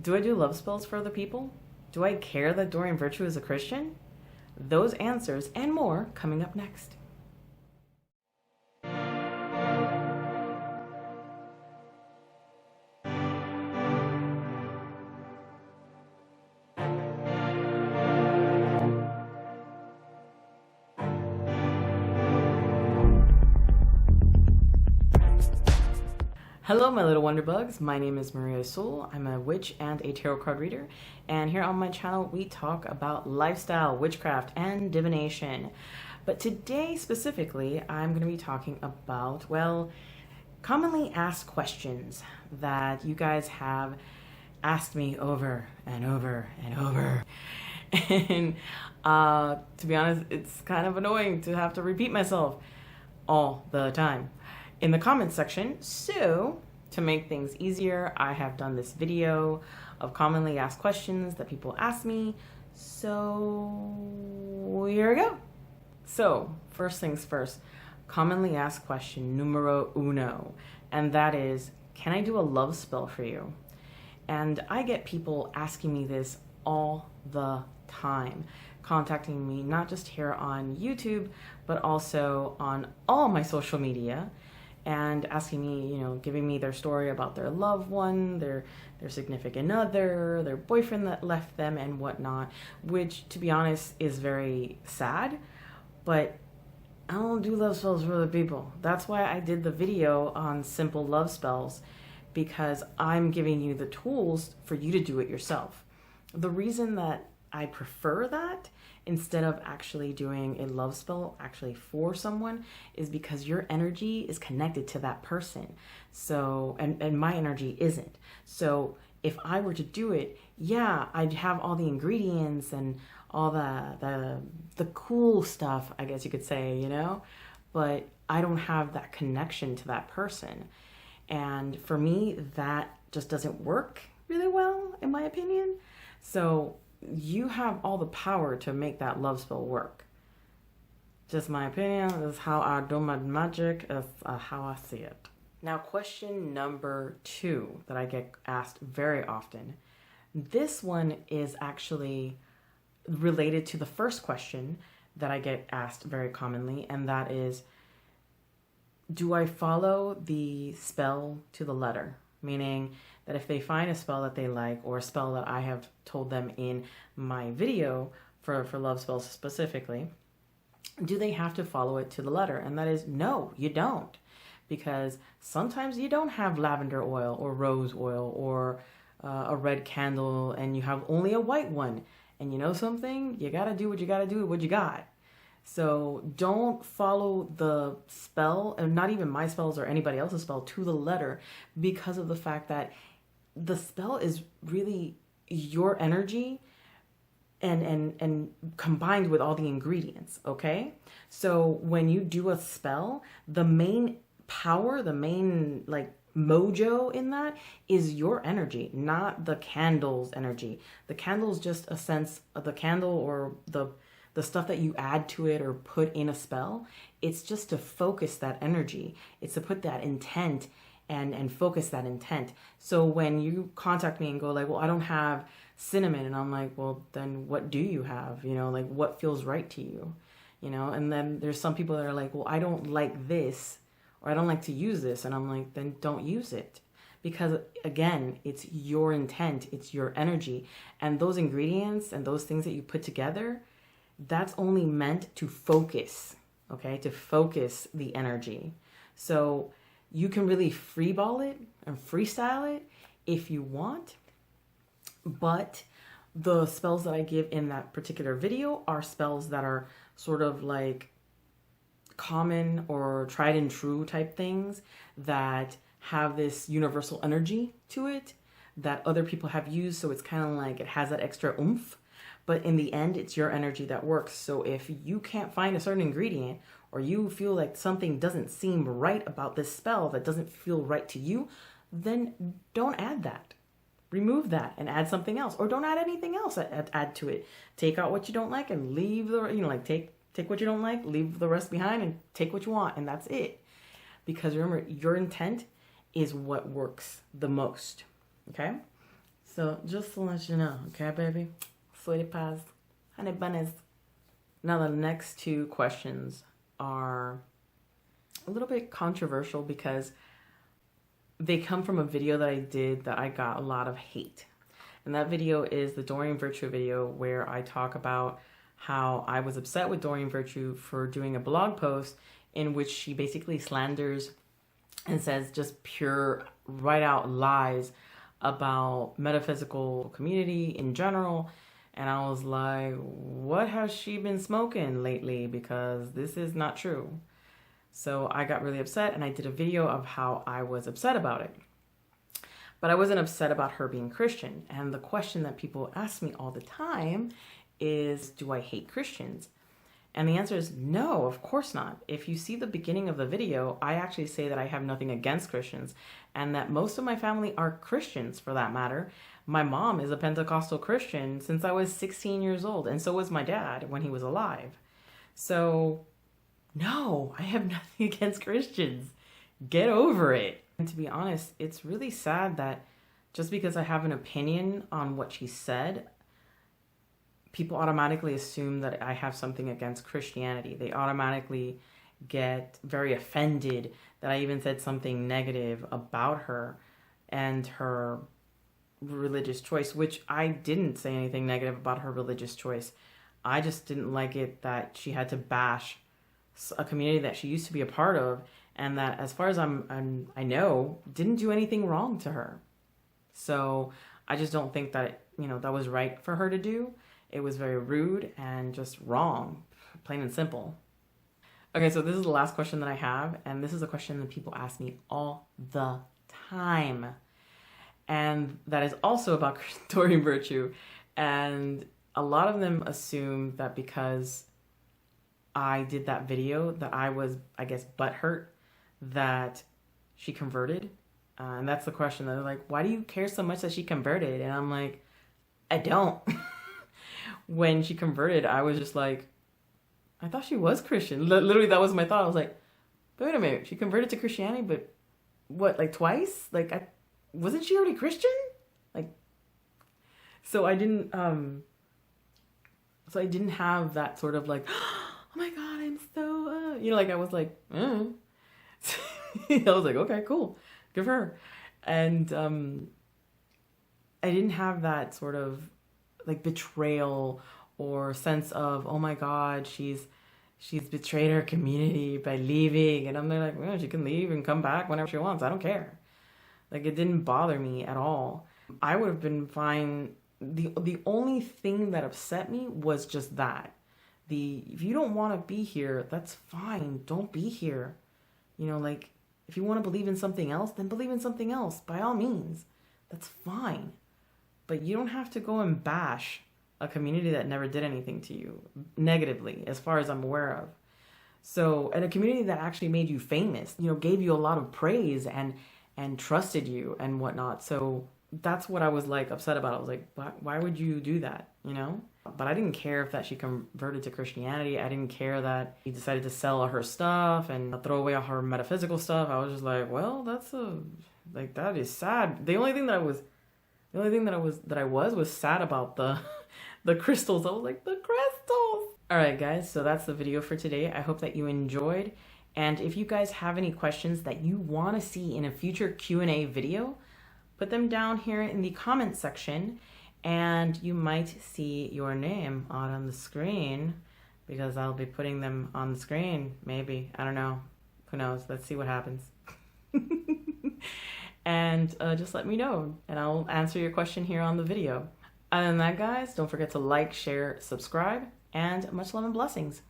Do I do love spells for other people? Do I care that Doreen Virtue is a Christian? Those answers and more coming up next. Hello, my little wonder bugs. My name is Maria Soul. I'm a witch and a tarot card reader. And here on my channel, we talk about lifestyle, witchcraft, and divination. But today, specifically, I'm going to be talking about, well, commonly asked questions that you guys have asked me over and over and over. And to be honest, it's kind of annoying to have to repeat myself all the time in the comments section. So to make things easier, I have done this video of commonly asked questions that people ask me. So here we go. So first things first, commonly asked question numero uno, and that is, can I do a love spell for you? And I get people asking me this all the time, contacting me not just here on YouTube, but also on all my social media, and asking me, giving me their story about their loved one, their significant other, their boyfriend that left them and whatnot, which, to be honest, is very sad. But I don't do love spells for other people. That's why I did the video on simple love spells, because I'm giving you the tools for you to do it yourself. The reason that I prefer that instead of actually doing a love spell actually for someone is because your energy is connected to that person. So, and my energy isn't. So if I were to do it, yeah, I'd have all the ingredients and all the cool stuff, I guess you could say, but I don't have that connection to that person. And for me, that just doesn't work really well, in my opinion. So you have all the power to make that love spell work. Just my opinion. This is how I do my magic, is how I see it. Now, question number 2 that I get asked very often. This one is actually related to the first question that I get asked very commonly, and that is, do I follow the spell to the letter? Meaning that if they find a spell that they like, or a spell that I have told them in my video for love spells specifically, do they have to follow it to the letter? And that is, no, you don't. Because sometimes you don't have lavender oil or rose oil or a red candle, and you have only a white one. And you know something? You gotta do what you gotta do with what you got. So don't follow the spell, and not even my spells or anybody else's spell, to the letter, because of the fact that the spell is really your energy and combined with all the ingredients, okay? So when you do a spell, the main power, the main mojo in that is your energy, not the candle's energy. The candle's just a sense of the candle, or the stuff that you add to it or put in a spell. It's just to focus that energy. It's to put that intent and focus that intent. So when you contact me and go well, I don't have cinnamon, and I'm like, well, then what do you have? What feels right to you? And then there's some people that are like, well, I don't like this, or I don't like to use this. And I'm like, then don't use it. Because again, it's your intent, it's your energy. And those ingredients and those things that you put together, that's only meant to focus, okay? To focus the energy. So you can really freeball it and freestyle it if you want. But the spells that I give in that particular video are spells that are sort of common or tried and true type things that have this universal energy to it that other people have used. So it's kind of it has that extra oomph. But in the end, it's your energy that works. So if you can't find a certain ingredient, or you feel like something doesn't seem right about this spell, that doesn't feel right to you, then don't add that. Remove that and add something else. Or don't add anything else add to it. Take out what you don't like and leave the, take what you don't like, leave the rest behind, and take what you want, and that's it. Because remember, your intent is what works the most, okay? So just to let you know, okay, baby? Sweetie pies, honey bunnies. Now the next two questions are a little bit controversial because they come from a video that I did that I got a lot of hate. And that video is the Doreen Virtue video where I talk about how I was upset with Doreen Virtue for doing a blog post in which she basically slanders and says just pure right out lies about metaphysical community in general. And I was like, what has she been smoking lately? Because this is not true. So I got really upset and I did a video of how I was upset about it. But I wasn't upset about her being Christian. And the question that people ask me all the time is, do I hate Christians? And the answer is no, of course not. If you see the beginning of the video, I actually say that I have nothing against Christians and that most of my family are Christians for that matter. My mom is a Pentecostal Christian since I was 16 years old, and so was my dad when he was alive. So no, I have nothing against Christians. Get over it. And to be honest, it's really sad that just because I have an opinion on what she said, people automatically assume that I have something against Christianity. They automatically get very offended that I even said something negative about her and her religious choice, which I didn't say anything negative about her religious choice. I just didn't like it that she had to bash a community that she used to be a part of and that, as far as I know, didn't do anything wrong to her. So I just don't think that, that was right for her to do. It was very rude and just wrong, plain and simple. Okay, so this is the last question that I have, and this is a question that people ask me all the time. And that is also about Doreen Virtue. And a lot of them assume that because I did that video that I was, I guess, butthurt that she converted. And that's the question. They're like, why do you care so much that she converted? And I'm like, I don't. When she converted, I was just like, I thought she was Christian. Literally, that was my thought. I was like, wait a minute. She converted to Christianity, but what, like twice? Like, wasn't she already Christian? Like, so I didn't have that sort of like, oh my God, I'm so, like I was like, I was like, okay, cool. Good for her. And I didn't have that sort of like betrayal or sense of, oh my God, she's betrayed her community by leaving. And I'm like, well, she can leave and come back whenever she wants. I don't care. Like, it didn't bother me at all. I would have been fine. The only thing that upset me was just that. If you don't want to be here, that's fine. Don't be here. Like, if you want to believe in something else, then believe in something else. By all means. That's fine. But you don't have to go and bash a community that never did anything to you negatively, as far as I'm aware of. So, and a community that actually made you famous, gave you a lot of praise and trusted you and whatnot. So that's what I was like upset about. I was like, why would you do that? But I didn't care if that she converted to Christianity. I didn't care that she decided to sell all her stuff and throw away all her metaphysical stuff. I was just like, well, that is sad. The only thing that I was sad about the crystals. I was like, the crystals. All right, guys. So that's the video for today. I hope that you enjoyed. And if you guys have any questions that you want to see in a future Q&A video, put them down here in the comment section and you might see your name on the screen because I'll be putting them on the screen. Maybe. I don't know. Who knows? Let's see what happens. And just let me know and I'll answer your question here on the video. Other than that, guys, don't forget to like, share, subscribe, and much love and blessings.